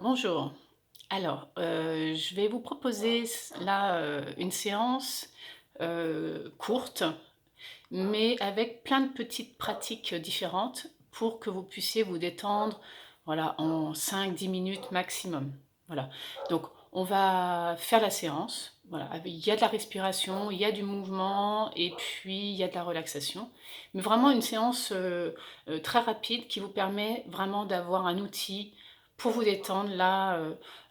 Bonjour. Alors, je vais vous proposer là, une séance, courte, mais avec plein de petites pratiques, différentes pour que vous puissiez vous détendre, voilà, en 5 10 minutes maximum. Voilà. Donc on va faire la séance, voilà, il y a de la respiration, il y a du mouvement et puis il y a de la relaxation. Mais vraiment une séance, très rapide qui vous permet vraiment d'avoir un outil pour vous détendre là,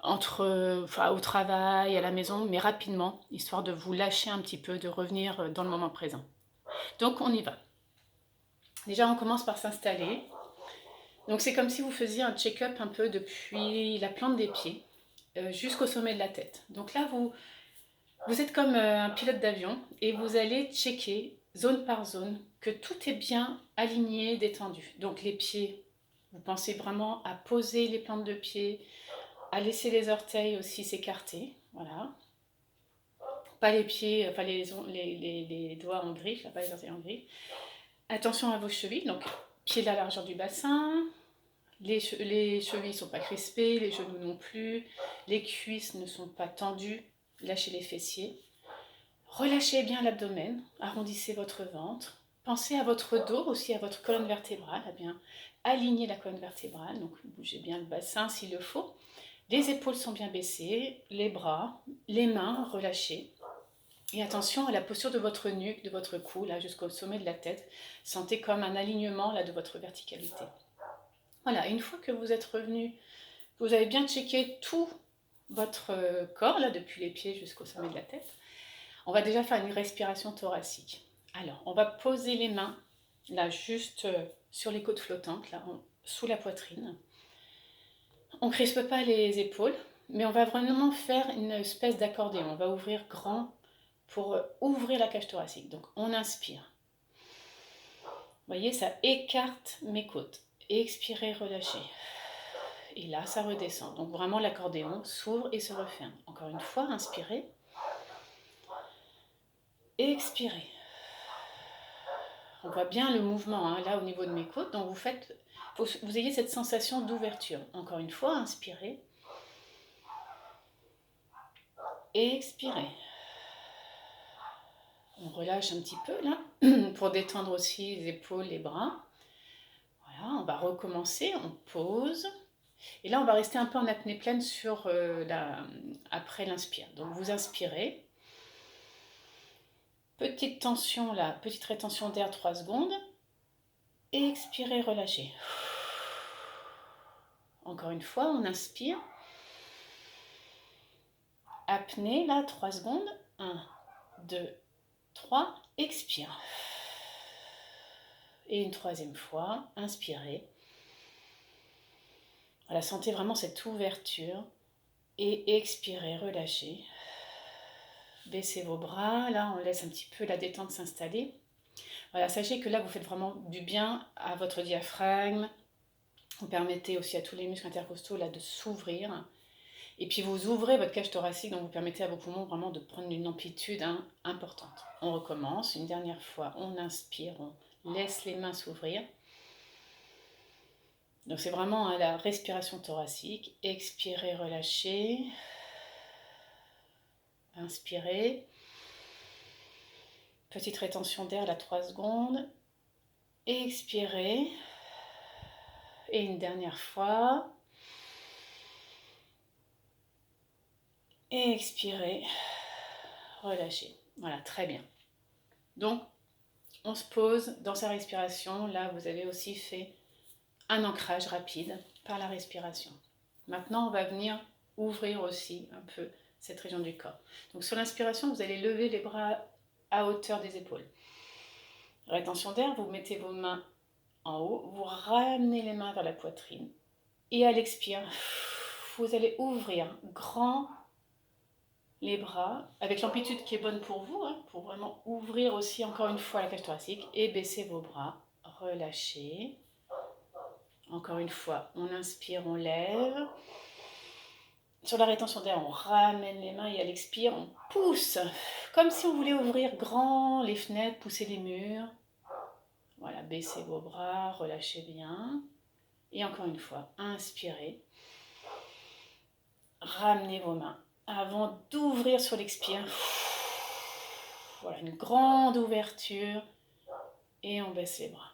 enfin au travail, à la maison, mais rapidement, histoire de vous lâcher un petit peu, de revenir, dans le moment présent. Donc on y va. Déjà, on commence par s'installer. Donc c'est comme si vous faisiez un check-up un peu depuis la plante des pieds jusqu'au sommet de la tête. Donc là, vous êtes comme un pilote d'avion et vous allez checker zone par zone que tout est bien aligné, détendu. Donc les pieds, vous pensez vraiment à poser les plantes de pied, à laisser les orteils aussi s'écarter. Voilà. Pas les pieds, enfin les doigts en griffe, là, pas les orteils en griffe. Attention à vos chevilles, donc pieds de la largeur du bassin, les chevilles ne sont pas crispées, les genoux non plus, les cuisses ne sont pas tendues, lâchez les fessiers. Relâchez bien l'abdomen, arrondissez votre ventre. Pensez à votre dos, aussi à votre colonne vertébrale, à bien aligner la colonne vertébrale, donc bougez bien le bassin s'il le faut. Les épaules sont bien baissées, les bras, les mains relâchées. Et attention à la posture de votre nuque, de votre cou, là jusqu'au sommet de la tête. Sentez comme un alignement là de votre verticalité. Voilà, une fois que vous êtes revenu, que vous avez bien checké tout votre corps, là depuis les pieds jusqu'au sommet de la tête, on va déjà faire une respiration thoracique. Alors, on va poser les mains, là juste sur les côtes flottantes, là sous la poitrine. On ne crispe pas les épaules, mais on va vraiment faire une espèce d'accordéon. On va ouvrir grand pour ouvrir la cage thoracique. Donc, on inspire. Vous voyez, ça écarte mes côtes. Expirez, relâchez. Et là, ça redescend. Donc vraiment, l'accordéon s'ouvre et se referme. Encore une fois, inspirez. Expirez. On voit bien le mouvement hein, là au niveau de mes côtes. Donc vous ayez cette sensation d'ouverture. Encore une fois, inspirez. Expirez. On relâche un petit peu là pour détendre aussi les épaules, les bras. Voilà, on va recommencer. On pose. Et là, on va rester un peu en apnée pleine après l'inspire. Donc vous inspirez. Petite tension là, petite rétention d'air 3 secondes. Expirez, relâchez. Encore une fois, on inspire. Apnée là, 3 secondes. 1, 2, 3. Expire. Et une troisième fois, inspirez. Voilà, sentez vraiment cette ouverture. Et expirez, relâchez. Baissez vos bras. Là, on laisse un petit peu la détente s'installer. Voilà, sachez que là, vous faites vraiment du bien à votre diaphragme. Vous permettez aussi à tous les muscles intercostaux là, de s'ouvrir. Et puis vous ouvrez votre cage thoracique, donc vous permettez à vos poumons vraiment de prendre une amplitude importante. On recommence, une dernière fois, on inspire, on laisse les mains s'ouvrir. Donc c'est vraiment hein, la respiration thoracique. Expirez, relâchez. Inspirez. Petite rétention d'air, là 3 secondes. Expirez. Et une dernière fois. Expirez. Relâchez. Voilà, très bien. Donc, on se pose dans sa respiration. Là, vous avez aussi fait un ancrage rapide par la respiration. Maintenant, on va venir ouvrir aussi un peu cette région du corps. Donc sur l'inspiration, vous allez lever les bras à hauteur des épaules. Rétention d'air, vous mettez vos mains en haut, vous ramenez les mains vers la poitrine. Et à l'expire, vous allez ouvrir grand les bras, avec l'amplitude qui est bonne pour vous, hein, pour vraiment ouvrir aussi encore une fois la cage thoracique, et baisser vos bras, relâchez. Encore une fois, on inspire, on lève. Sur la rétention d'air, on ramène les mains et à l'expire, on pousse. Comme si on voulait ouvrir grand les fenêtres, pousser les murs. Voilà, baissez vos bras, relâchez bien. Et encore une fois, inspirez. ramenez vos mains avant d'ouvrir sur l'expire. Voilà, une grande ouverture et on baisse les bras.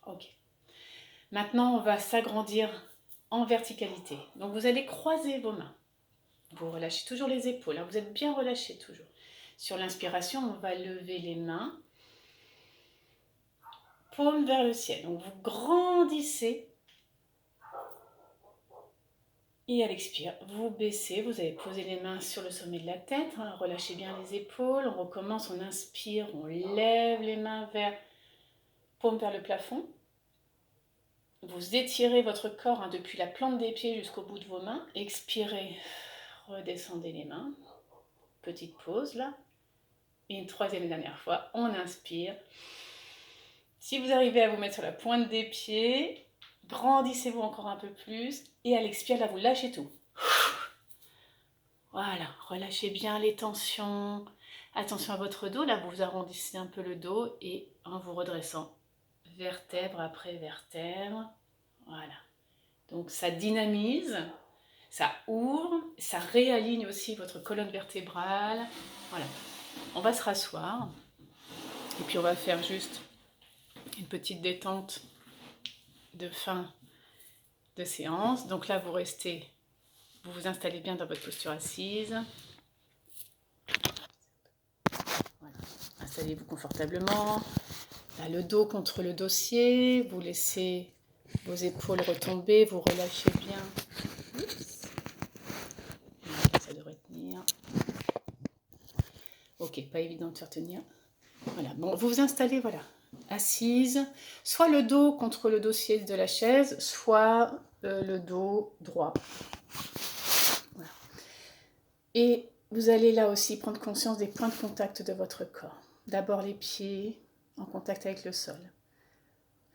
Ok. Maintenant, on va s'agrandir en verticalité. Donc, vous allez croiser vos mains. Vous relâchez toujours les épaules. Hein. Vous êtes bien relâchés toujours. Sur l'inspiration, on va lever les mains. Paume vers le ciel. Donc, vous grandissez. Et à l'expire, vous baissez. Vous allez poser les mains sur le sommet de la tête. Hein. Relâchez bien les épaules. On recommence. On inspire. On lève les mains vers... Paume vers le plafond. Vous étirez votre corps hein, depuis la plante des pieds jusqu'au bout de vos mains. Expirez, redescendez les mains. Petite pause là. Et une troisième et dernière fois, on inspire. Si vous arrivez à vous mettre sur la pointe des pieds, grandissez-vous encore un peu plus. Et à l'expire, là, vous lâchez tout. Voilà, relâchez bien les tensions. Attention à votre dos, là, vous arrondissez un peu le dos et en vous redressant, vertèbre après vertèbre. Voilà. Donc ça dynamise, ça ouvre, ça réaligne aussi votre colonne vertébrale. Voilà. On va se rasseoir et puis on va faire juste une petite détente de fin de séance. Donc là, vous restez, vous vous installez bien dans votre posture assise. Voilà. Installez-vous confortablement. Là, le dos contre le dossier. Vous laissez vos épaules retomber. Vous relâchez bien. Ça devrait tenir. Ok, pas évident de faire tenir. Voilà. Bon, vous vous installez, voilà, assise. Soit le dos contre le dossier de la chaise, soit le dos droit. Voilà. Et vous allez là aussi prendre conscience des points de contact de votre corps. D'abord les pieds en contact avec le sol.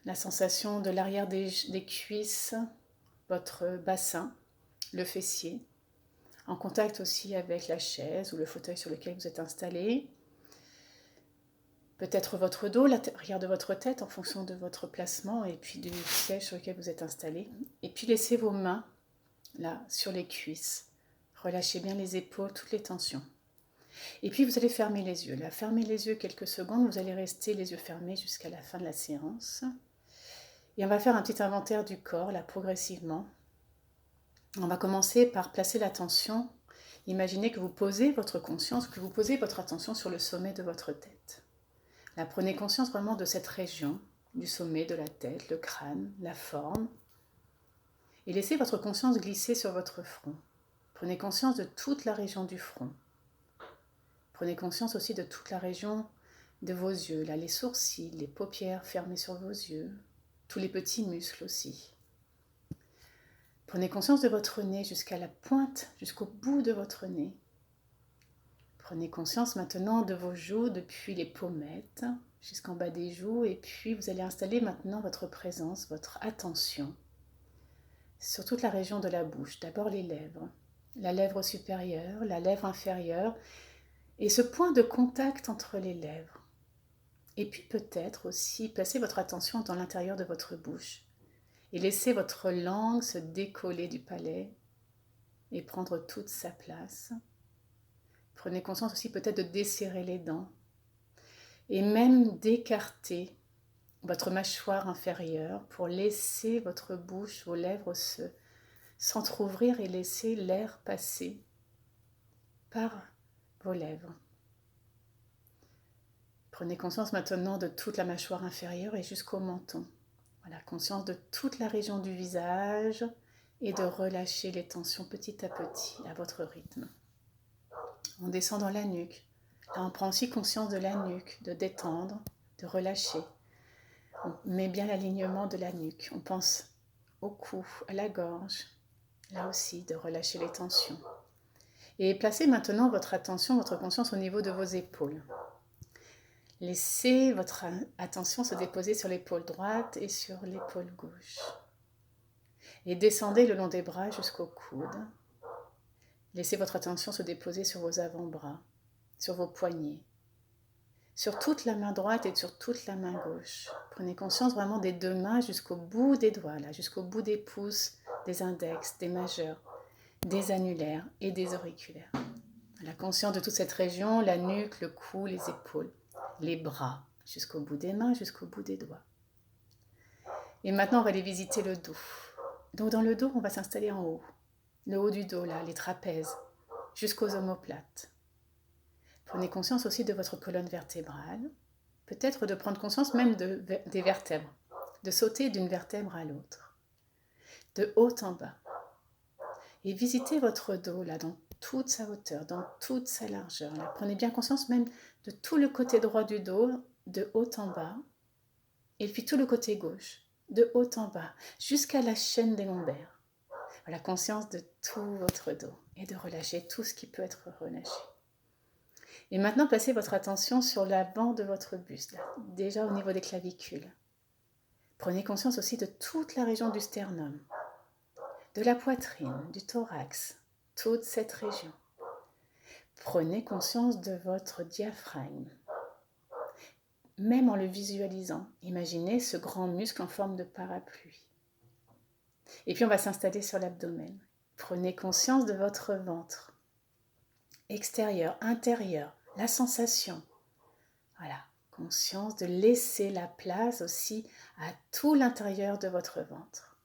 La sensation de l'arrière des cuisses, votre bassin, le fessier. En contact aussi avec la chaise ou le fauteuil sur lequel vous êtes installé. Peut-être votre dos, l'arrière de votre tête en fonction de votre placement et puis du siège sur lequel vous êtes installé. Et puis laissez vos mains là sur les cuisses. Relâchez bien les épaules, toutes les tensions. Et puis vous allez fermer les yeux. Là, fermez les yeux quelques secondes. Vous allez rester les yeux fermés jusqu'à la fin de la séance. Et on va faire un petit inventaire du corps là progressivement. On va commencer par placer l'attention. Imaginez que vous posez votre conscience, que vous posez votre attention sur le sommet de votre tête. Là, prenez conscience vraiment de cette région, du sommet de la tête, le crâne, la forme. Et laissez votre conscience glisser sur votre front. Prenez conscience de toute la région du front. Prenez conscience aussi de toute la région de vos yeux, là, les sourcils, les paupières fermées sur vos yeux, tous les petits muscles aussi. Prenez conscience de votre nez jusqu'à la pointe, jusqu'au bout de votre nez. Prenez conscience maintenant de vos joues depuis les pommettes jusqu'en bas des joues et puis vous allez installer maintenant votre présence, votre attention sur toute la région de la bouche. D'abord les lèvres, la lèvre supérieure, la lèvre inférieure et ce point de contact entre les lèvres. Et puis peut-être aussi placer votre attention dans l'intérieur de votre bouche et laissez votre langue se décoller du palais et prendre toute sa place. Prenez conscience aussi peut-être de desserrer les dents et même d'écarter votre mâchoire inférieure pour laisser votre bouche, vos lèvres s'entrouvrir et laisser l'air passer par vos lèvres. Prenez conscience maintenant de toute la mâchoire inférieure et jusqu'au menton. Voilà, conscience de toute la région du visage et de relâcher les tensions petit à petit à votre rythme. On descend dans la nuque. Là, on prend aussi conscience de la nuque, de détendre, de relâcher. On met bien l'alignement de la nuque. On pense au cou, à la gorge. Là aussi, de relâcher les tensions. Et placez maintenant votre attention, votre conscience au niveau de vos épaules. Laissez votre attention se déposer sur l'épaule droite et sur l'épaule gauche. Et descendez le long des bras jusqu'au coude. Laissez votre attention se déposer sur vos avant-bras, sur vos poignets, sur toute la main droite et sur toute la main gauche. Prenez conscience vraiment des deux mains jusqu'au bout des doigts, là, jusqu'au bout des pouces, des index, des majeurs. des annulaires et des auriculaires. La conscience de toute cette région, la nuque, le cou, les épaules, les bras, jusqu'au bout des mains, jusqu'au bout des doigts. Et maintenant, on va aller visiter le dos. Donc dans le dos, on va s'installer en haut. Le haut du dos, là, les trapèzes, jusqu'aux omoplates. Prenez conscience aussi de votre colonne vertébrale. Peut-être de prendre conscience même des vertèbres. De sauter d'une vertèbre à l'autre. De haut en bas. Et visitez votre dos, là, dans toute sa hauteur, dans toute sa largeur. Là. Prenez bien conscience même de tout le côté droit du dos, de haut en bas. Et puis tout le côté gauche, de haut en bas, jusqu'à la chaîne des lombaires. La conscience de tout votre dos et de relâcher tout ce qui peut être relâché. Et maintenant, placez votre attention sur l'avant de votre buste, là, déjà au niveau des clavicules. Prenez conscience aussi de toute la région du sternum, de la poitrine, du thorax, toute cette région. Prenez conscience de votre diaphragme. Même en le visualisant, imaginez ce grand muscle en forme de parapluie. Et puis on va s'installer sur l'abdomen. Prenez conscience de votre ventre. Extérieur, intérieur, la sensation. Voilà, conscience de laisser la place aussi à tout l'intérieur de votre ventre.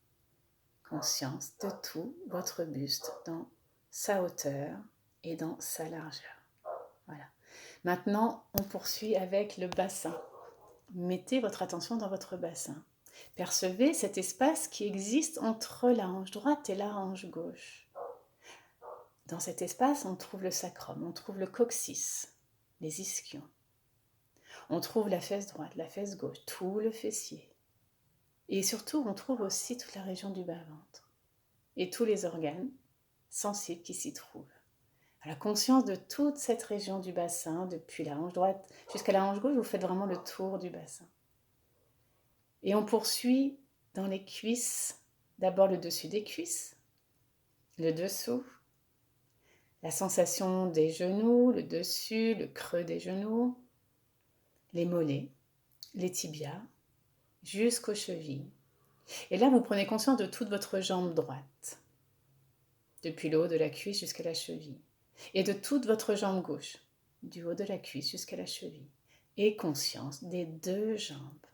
Conscience de tout votre buste dans sa hauteur et dans sa largeur. Voilà. Maintenant, on poursuit avec le bassin. Mettez votre attention dans votre bassin. Percevez cet espace qui existe entre la hanche droite et la hanche gauche. Dans cet espace, on trouve le sacrum, on trouve le coccyx, les ischions. On trouve la fesse droite, la fesse gauche, tout le fessier. Et surtout, on trouve aussi toute la région du bas-ventre et tous les organes sensibles qui s'y trouvent. La conscience de toute cette région du bassin, depuis la hanche droite jusqu'à la hanche gauche, vous faites vraiment le tour du bassin. Et on poursuit dans les cuisses, d'abord le dessus des cuisses, le dessous, la sensation des genoux, le dessus, le creux des genoux, les mollets, les tibias, jusqu'aux chevilles. Et là, vous prenez conscience de toute votre jambe droite, depuis le haut de la cuisse jusqu'à la cheville, et de toute votre jambe gauche, du haut de la cuisse jusqu'à la cheville, et conscience des deux jambes.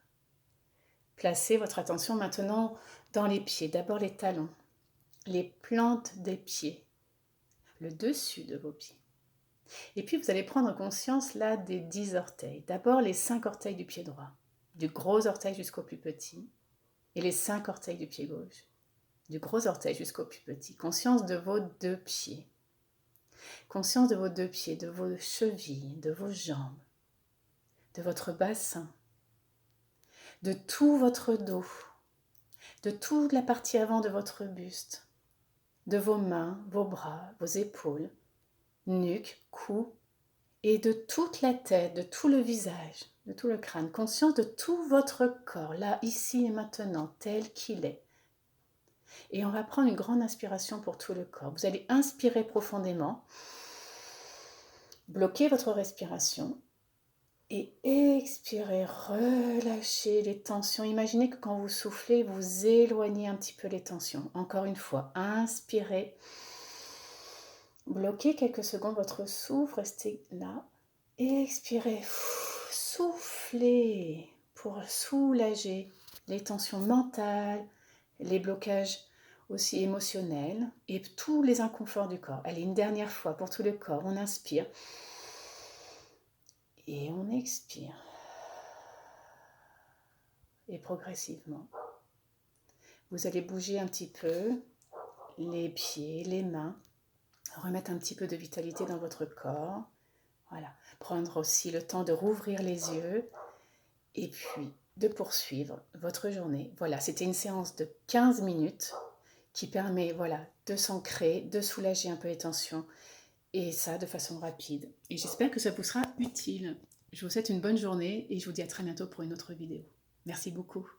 Placez votre attention maintenant dans les pieds, d'abord les talons, les plantes des pieds, le dessus de vos pieds. Et puis vous allez prendre conscience là des 10 orteils. D'abord les 5 orteils du pied droit, du gros orteil jusqu'au plus petit, et les 5 orteils du pied gauche, du gros orteil jusqu'au plus petit. Conscience de vos deux pieds. Conscience de vos deux pieds, de vos chevilles, de vos jambes, de votre bassin, de tout votre dos, de toute la partie avant de votre buste, de vos mains, vos bras, vos épaules, nuque, cou, et de toute la tête, de tout le visage, de tout le crâne. Conscience de tout votre corps, là, ici et maintenant, tel qu'il est. Et on va prendre une grande inspiration pour tout le corps. Vous allez inspirer profondément, bloquer votre respiration et expirer, relâchez les tensions. Imaginez que quand vous soufflez, vous éloignez un petit peu les tensions. Encore une fois, inspirez. Bloquez quelques secondes votre souffle, restez là. Expirez, soufflez pour soulager les tensions mentales, les blocages aussi émotionnels et tous les inconforts du corps. Allez, une dernière fois pour tout le corps, on inspire et on expire. Et progressivement, vous allez bouger un petit peu les pieds, les mains, remettre un petit peu de vitalité dans votre corps. Voilà, prendre aussi le temps de rouvrir les yeux et puis de poursuivre votre journée. Voilà, c'était une séance de 15 minutes qui permet de s'ancrer, de soulager un peu les tensions et ça de façon rapide. Et j'espère que ça vous sera utile. Je vous souhaite une bonne journée et je vous dis à très bientôt pour une autre vidéo. Merci beaucoup.